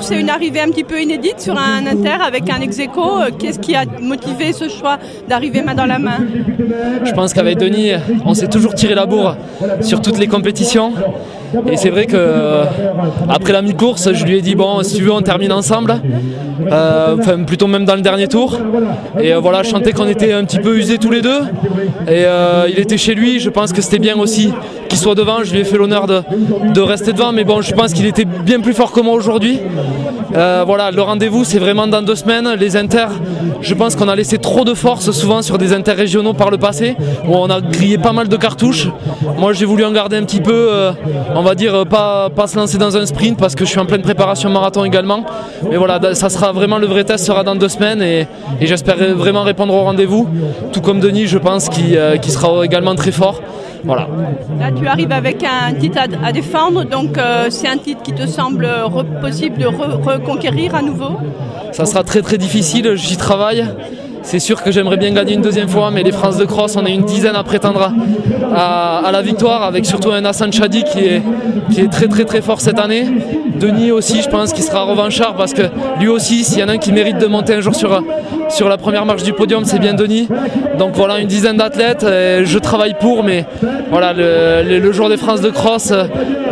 course et une arrivée un petit peu inédite sur un inter avec un ex-aequo. Qu'est-ce qui a motivé ce choix d'arriver main dans la main? Je pense qu'avec Denis, on s'est toujours tiré la bourre sur toutes les compétitions. Et c'est vrai que après la mi-course, je lui ai dit bon, si tu veux, on termine ensemble. Enfin, plutôt même dans le dernier tour. Et voilà, je sentais qu'on était un petit peu usés tous les deux. Et il était chez lui. Je pense que c'était bien aussi qu'il soit devant. Je lui ai fait l'honneur de rester devant. Mais bon, je pense qu'il était bien plus fort que moi aujourd'hui. Voilà, le rendez-vous, c'est vraiment dans 2 semaines. Les inters, je pense qu'on a laissé trop de force souvent sur des interrégionaux par le passé, où on a grillé pas mal de cartouches. Moi, j'ai voulu en garder un petit peu. On va dire pas se lancer dans un sprint parce que je suis en pleine préparation marathon également. Mais voilà, ça sera vraiment le vrai test sera dans 2 semaines et j'espère vraiment répondre au rendez-vous. Tout comme Denis, je pense qu'il sera également très fort. Voilà. Là, tu arrives avec un titre à défendre, donc c'est un titre qui te semble possible de reconquérir à nouveau? Ça sera très très difficile, j'y travaille. C'est sûr que j'aimerais bien gagner une 2e fois, mais les France de cross, on est une dizaine à prétendre à la victoire, avec surtout un Hassan Chadi qui est très très très fort cette année. Denis aussi, je pense qu'il sera revanchard parce que lui aussi, s'il y en a un qui mérite de monter un jour sur la première marche du podium, c'est bien Denis. Donc voilà, une dizaine d'athlètes, je travaille pour, mais voilà, le jour des France de cross,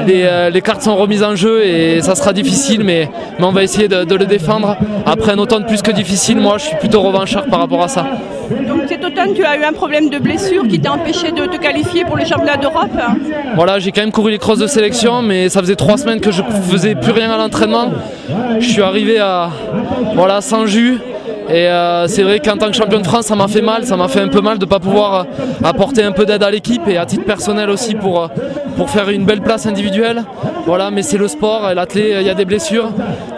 les cartes sont remises en jeu et ça sera difficile, mais on va essayer de le défendre. Après un automne plus que difficile, moi je suis plutôt revanchard par rapport à ça. Donc cet automne, tu as eu un problème de blessure qui t'a empêché de te qualifier pour les championnats d'Europe? Voilà, j'ai quand même couru les crosses de sélection, mais ça faisait 3 semaines que je faisais plus rien à l'entraînement. Je suis arrivé sans jus. Et c'est vrai qu'en tant que champion de France, ça m'a fait mal, ça m'a fait un peu mal de ne pas pouvoir apporter un peu d'aide à l'équipe et à titre personnel aussi pour faire une belle place individuelle. Voilà, mais c'est le sport, l'athlète, il y a des blessures.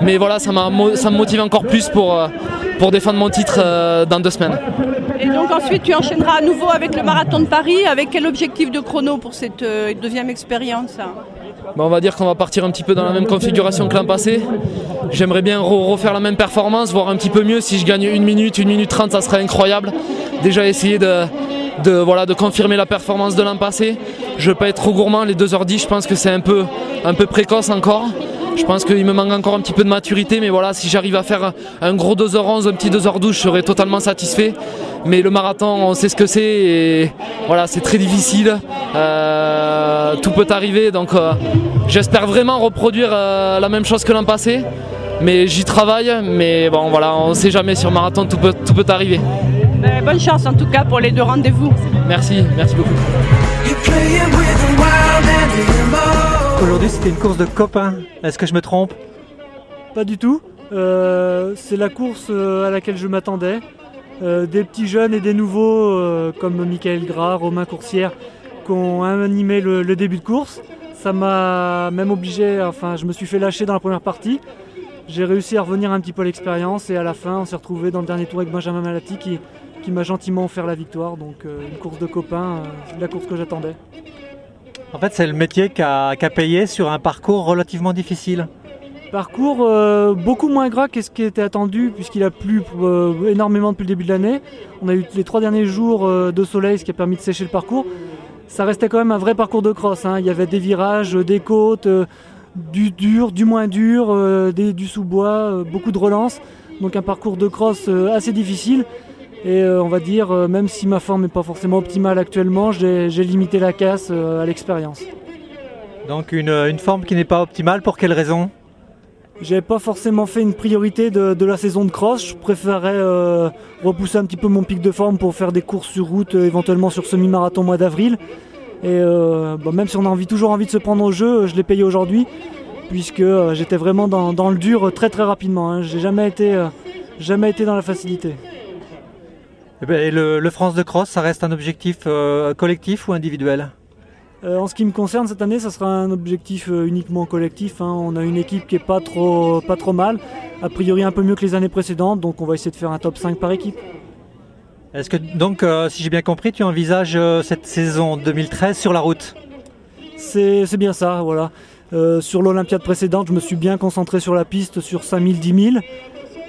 Mais voilà, ça me motive encore plus pour défendre mon titre dans 2 semaines. Et donc ensuite, tu enchaîneras à nouveau avec le marathon de Paris. Avec quel objectif de chrono pour cette 2e expérience? On va dire qu'on va partir un petit peu dans la même configuration que l'an passé. J'aimerais bien refaire la même performance, voire un petit peu mieux. Si je gagne 1 minute 30, ça serait incroyable. Déjà essayer de confirmer la performance de l'an passé. Je ne veux pas être trop gourmand, les 2h10, je pense que c'est un peu précoce encore. Je pense qu'il me manque encore un petit peu de maturité, mais voilà, si j'arrive à faire un gros 2h11, un petit 2h12, je serai totalement satisfait. Mais le marathon, on sait ce que c'est et voilà, c'est très difficile. Tout peut arriver, donc j'espère vraiment reproduire la même chose que l'an passé. Mais j'y travaille, mais bon voilà, on ne sait jamais sur marathon, tout peut arriver. Bonne chance en tout cas pour les 2 rendez-vous. Merci beaucoup. Aujourd'hui c'était une course de copains, est-ce que je me trompe? Pas du tout, c'est la course à laquelle je m'attendais. Des petits jeunes et des nouveaux comme Michael Gras, Romain Coursière qui ont animé le début de course. Ça m'a même obligé, je me suis fait lâcher dans la première partie. J'ai réussi à revenir un petit peu à l'expérience et à la fin on s'est retrouvé dans le dernier tour avec Benjamin Malati qui m'a gentiment offert la victoire. Donc une course de copains, la course que j'attendais. En fait c'est le métier qui a payé sur un parcours relativement difficile. Parcours beaucoup moins gras que ce qui était attendu puisqu'il a plu énormément depuis le début de l'année. On a eu les 3 derniers jours de soleil, ce qui a permis de sécher le parcours. Ça restait quand même un vrai parcours de cross, hein. Il y avait des virages, des côtes, du dur, du moins dur, du sous-bois, beaucoup de relances. Donc un parcours de cross assez difficile. Et on va dire, même si ma forme n'est pas forcément optimale actuellement, j'ai limité la casse à l'expérience. Donc une forme qui n'est pas optimale, pour quelle raison? J'avais pas forcément fait une priorité de la saison de cross. Je préférais repousser un petit peu mon pic de forme pour faire des courses sur route, éventuellement sur semi-marathon mois d'avril. Et même si on a toujours envie de se prendre au jeu, je l'ai payé aujourd'hui, puisque j'étais vraiment dans le dur très très rapidement, hein. J'ai jamais été dans la facilité. Et le France de cross, ça reste un objectif collectif ou individuel? En ce qui me concerne, cette année, ça sera un objectif uniquement collectif, hein. On a une équipe qui est pas trop mal, a priori un peu mieux que les années précédentes, donc on va essayer de faire un top 5 par équipe. Est-ce que donc, si j'ai bien compris, tu envisages cette saison 2013 sur la route? C'est bien ça, voilà. Sur l'Olympiade précédente, je me suis bien concentré sur la piste, sur 5000, 10 000.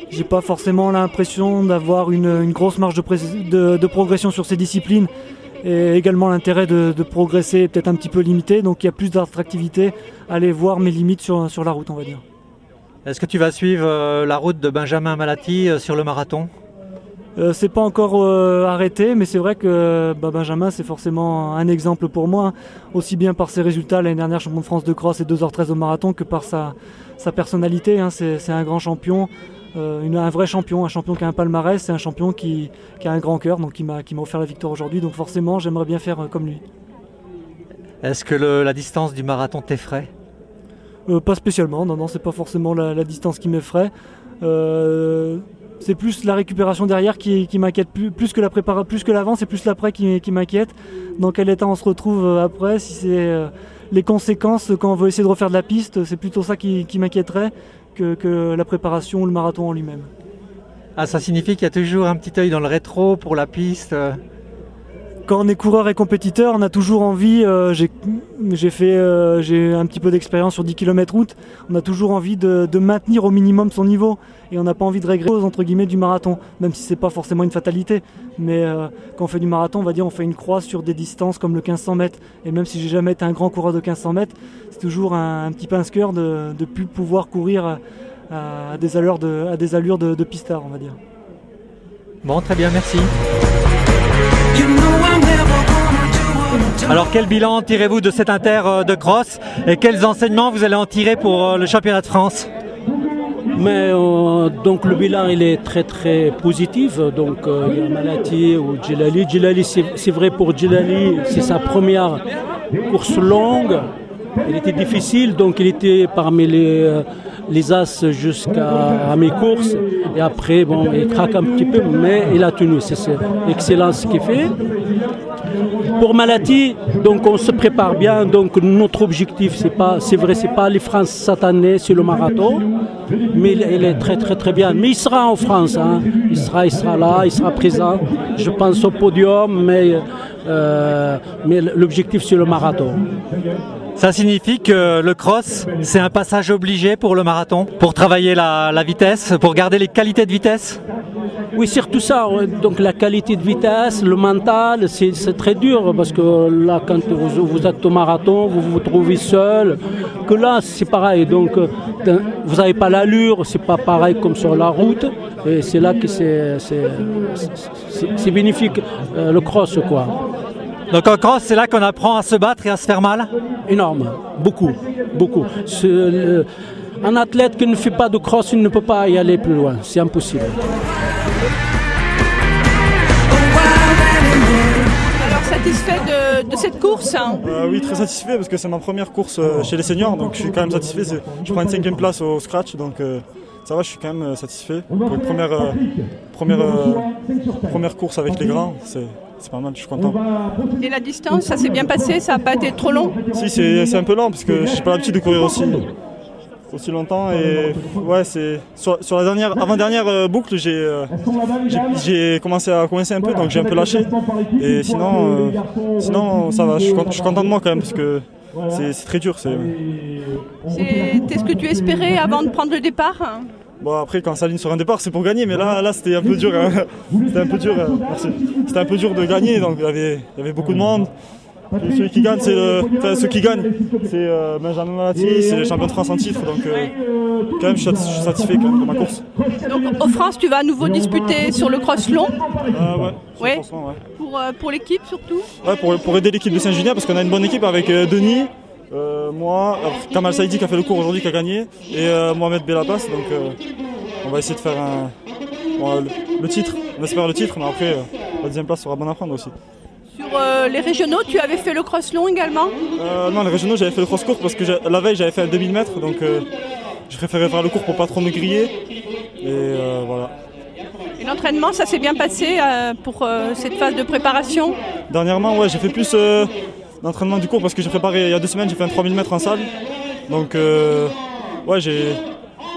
J'ai pas forcément l'impression d'avoir une grosse marge de progression sur ces disciplines. Et également l'intérêt de progresser est peut-être un petit peu limité, donc il y a plus d'attractivité à aller voir mes limites sur la route, on va dire. Est-ce que tu vas suivre la route de Benjamin Malati sur le marathon? C'est pas encore arrêté, mais c'est vrai que Benjamin, c'est forcément un exemple pour moi, hein, aussi bien par ses résultats l'année dernière, champion de France de cross et 2h13 au marathon, que par sa personnalité. Hein. C'est un grand champion, un vrai champion, un champion qui a un palmarès, c'est un champion qui a un grand cœur, donc qui m'a offert la victoire aujourd'hui. Donc forcément, j'aimerais bien faire comme lui. Est-ce que la distance du marathon t'effraie? Pas spécialement, non, c'est pas forcément la distance qui m'effraie. C'est plus la récupération derrière qui m'inquiète, plus que l'avant, c'est plus l'après qui m'inquiète. Dans quel état on se retrouve après, si c'est les conséquences quand on veut essayer de refaire de la piste, c'est plutôt ça qui m'inquiéterait que la préparation ou le marathon en lui-même. Ah, ça signifie qu'il y a toujours un petit œil dans le rétro pour la piste. Quand on est coureur et compétiteur, on a toujours envie, j'ai un petit peu d'expérience sur 10 km route, on a toujours envie de maintenir au minimum son niveau et on n'a pas envie de régresser entre guillemets du marathon, même si c'est pas forcément une fatalité. Mais quand on fait du marathon, on va dire on fait une croix sur des distances comme le 1500 mètres. Et même si j'ai jamais été un grand coureur de 1500 mètres, c'est toujours un petit pince-cœur de ne plus pouvoir courir à des allures de pistard, on va dire. Bon, très bien, merci. Alors quel bilan tirez-vous de cet inter de cross et quels enseignements vous allez en tirer pour le championnat de France? Mais donc le bilan il est très très positif. Donc il y a Malati ou Djelali. Djelali, c'est vrai pour Djelali, c'est sa première course longue. Elle était difficile, donc il était parmi les as jusqu'à mes courses. Et après, bon, il craque un petit peu, mais il a tenu. C'est excellent ce qu'il fait. Pour Malati, donc on se prépare bien. Donc notre objectif, c'est vrai, c'est pas les France cette année, c'est le marathon, mais il est très très très bien. Mais il sera en France, hein. Il sera là, il sera présent. Je pense au podium, mais l'objectif c'est le marathon. Ça signifie que le cross, c'est un passage obligé pour le marathon, pour travailler la vitesse, pour garder les qualités de vitesse? Oui, surtout ça. Donc la qualité de vitesse, le mental, c'est très dur parce que là, quand vous êtes au marathon, vous vous trouvez seul. Que là, c'est pareil. Donc vous n'avez pas l'allure, c'est pas pareil comme sur la route. Et c'est là que c'est bénéfique le cross, quoi. Donc en cross, c'est là qu'on apprend à se battre et à se faire mal? Énorme, beaucoup. Un athlète qui ne fait pas de cross, il ne peut pas y aller plus loin, c'est impossible. Alors satisfait de cette course? Oui, très satisfait parce que c'est ma première course chez les seniors, donc je suis quand même satisfait. Je prends une 5e place au scratch, donc ça va, je suis quand même satisfait. Pour une première course avec les grands, c'est pas mal, je suis content. Et la distance, ça s'est bien passé? Ça n'a pas été trop long? Si, c'est un peu lent parce que je n'ai pas l'habitude de courir aussi longtemps. Et ouais, sur la avant-dernière boucle, j'ai commencé à coincer un peu, donc j'ai un peu lâché. Et sinon ça va, je suis content de moi quand même parce que c'est très dur. C'était ce que tu espérais avant de prendre le départ? Bon, après, quand on s'aligne sur un départ, c'est pour gagner, mais là c'était un peu dur. Hein. C'était un peu dur. Merci. C'était un peu dur de gagner, donc il y avait beaucoup de monde. Et ceux qui gagnent, c'est Benjamin Malati, c'est le champion de France en titre, donc quand même je suis satisfait quand même de ma course. Donc en France, tu vas à nouveau disputer sur le cross long? Ouais. Pour l'équipe surtout? Ouais, pour aider l'équipe de Saint-Julien, parce qu'on a une bonne équipe avec Denis. Moi, Kamal Saïdi qui a fait le cours aujourd'hui, qui a gagné, et Mohamed Bellapas, donc on va essayer de faire le titre, on espère le titre, mais après la deuxième place sera bonne à prendre aussi. Sur les régionaux, tu avais fait le cross long également? Non, les régionaux j'avais fait le cross court parce que la veille j'avais fait un 2000 mètres, donc je préférais faire le court pour pas trop me griller, et voilà. Et l'entraînement, ça s'est bien passé pour cette phase de préparation? Dernièrement, ouais, j'ai fait plus d'entraînement du court parce que j'ai préparé il y a 2 semaines, j'ai fait un 3000 mètres en salle. Donc ouais,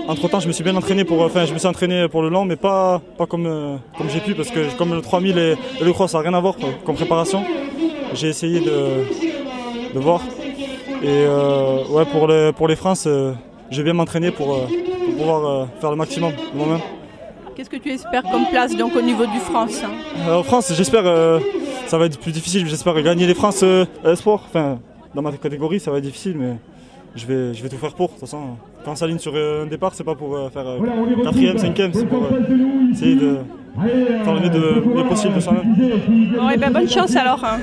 entre temps je me suis bien entraîné je me suis entraîné pour le long, mais pas comme j'ai pu, parce que comme le 3000 et le cross ça n'a rien à voir comme préparation. J'ai essayé de voir. Et ouais, pour les France, je vais bien m'entraîner pour pouvoir faire le maximum de moi-même. Qu'est-ce que tu espères comme place donc au niveau du France? En France, j'espère ça va être plus difficile. J'espère gagner les France sport. Enfin, dans ma catégorie, ça va être difficile, mais je vais tout faire pour. De toute façon, quand on s'aligne sur un départ, c'est pas pour faire 4e, 5e, c'est pour essayer de faire le mieux possible de soi-même. Bon, et ben bonne chance alors. Hein.